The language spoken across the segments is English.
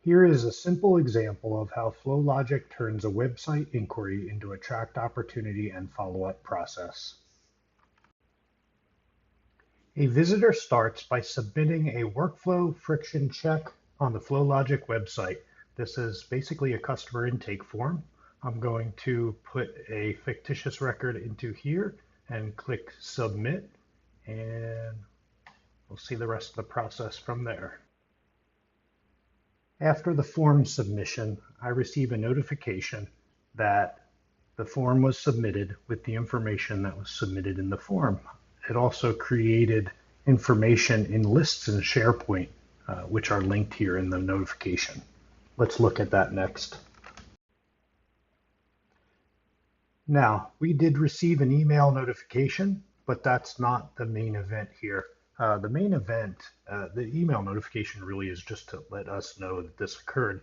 Here is a simple example of how FlowLogic turns a website inquiry into a tracked opportunity and follow-up process. A visitor starts by submitting a workflow friction check on the FlowLogic website. This is basically a customer intake form. I'm going to put a fictitious record into here and click submit, and we'll see the rest of the process from there. After the form submission, I receive a notification that the form was submitted with the information that was submitted in the form. It also created information in lists in SharePoint, which are linked here in the notification. Let's look at that next. Now, we did receive an email notification, but that's not the main event here. The main event, the email notification really is just to let us know that this occurred.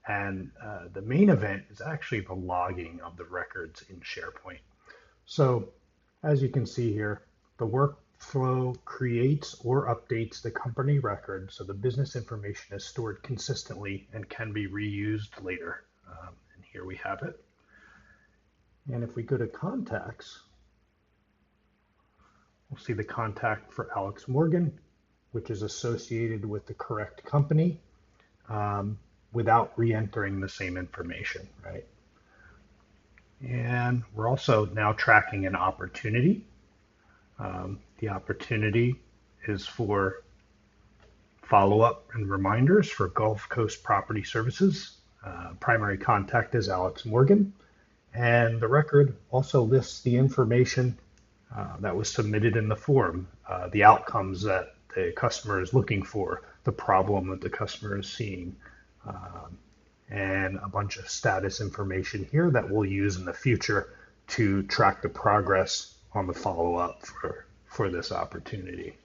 And the main event is actually the logging of the records in SharePoint. So as you can see here, the workflow creates or updates the company record so the business information is stored consistently and can be reused later. And here we have it. And if we go to contacts, we'll see the contact for Alex Morgan, which is associated with the correct company without re-entering the same information, right? And we're also now tracking an opportunity. The opportunity is for follow-up and reminders for Gulf Coast Property Services. Primary contact is Alex Morgan. And the record also lists the information that was submitted in the form, the outcomes that the customer is looking for, the problem that the customer is seeing, and a bunch of status information here that we'll use in the future to track the progress on the follow-up for this opportunity.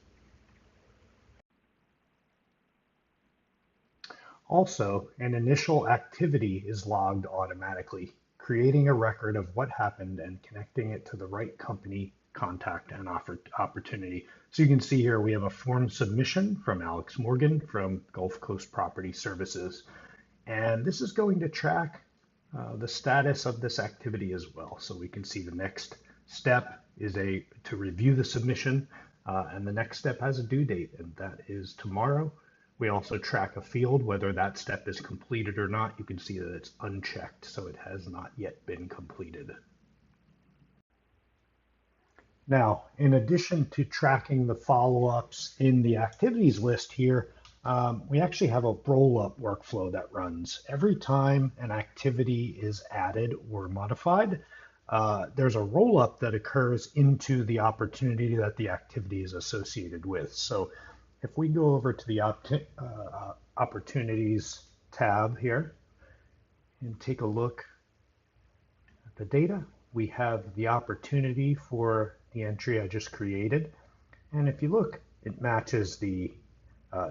Also, an initial activity is logged automatically, creating a record of what happened and connecting it to the right company contact and opportunity. So you can see here we have a form submission from Alex Morgan from Gulf Coast Property Services. And this is going to track the status of this activity as well. So we can see the next step is to review the submission, and the next step has a due date, and that is tomorrow. We also track a field, whether that step is completed or not. You can see that it's unchecked, so it has not yet been completed. Now, in addition to tracking the follow-ups in the activities list here, we actually have a roll-up workflow that runs. Every time an activity is added or modified, there's a roll-up that occurs into the opportunity that the activity is associated with. So if we go over to the Opportunities tab here and take a look at the data, we have the opportunity for the entry I just created. And if you look, it matches the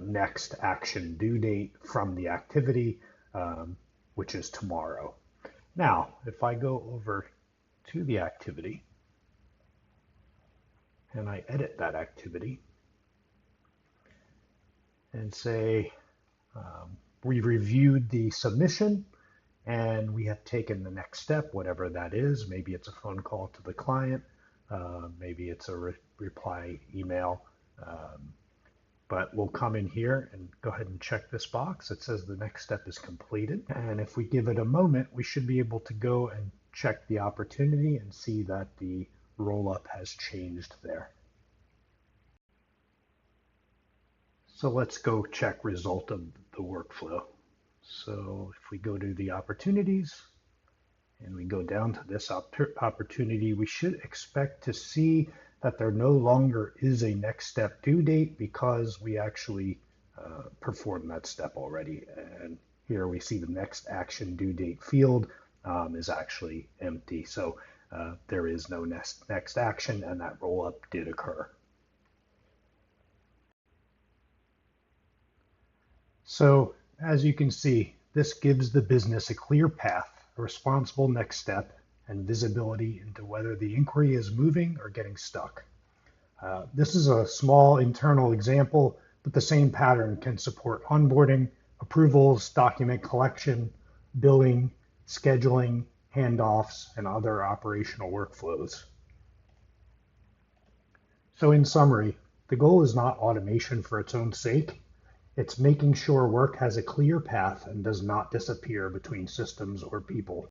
next action due date from the activity, which is tomorrow. Now, if I go over to the activity and I edit that activity, and say we reviewed the submission and we have taken the next step, whatever that is. Maybe it's a phone call to the client, maybe it's a reply email, but we'll come in here and go ahead and check this box. It says the next step is completed. And if we give it a moment, we should be able to go and check the opportunity and see that the roll-up has changed there. So let's go check result of the workflow. So if we go to the opportunities and we go down to this opportunity, we should expect to see that there no longer is a next step due date because we actually performed that step already. And here we see the next action due date field is actually empty. So there is no next action, and that roll up did occur. So as you can see, this gives the business a clear path, a responsible next step, and visibility into whether the inquiry is moving or getting stuck. This is a small internal example, but the same pattern can support onboarding, approvals, document collection, billing, scheduling, handoffs, and other operational workflows. So in summary, the goal is not automation for its own sake. It's making sure work has a clear path and does not disappear between systems or people.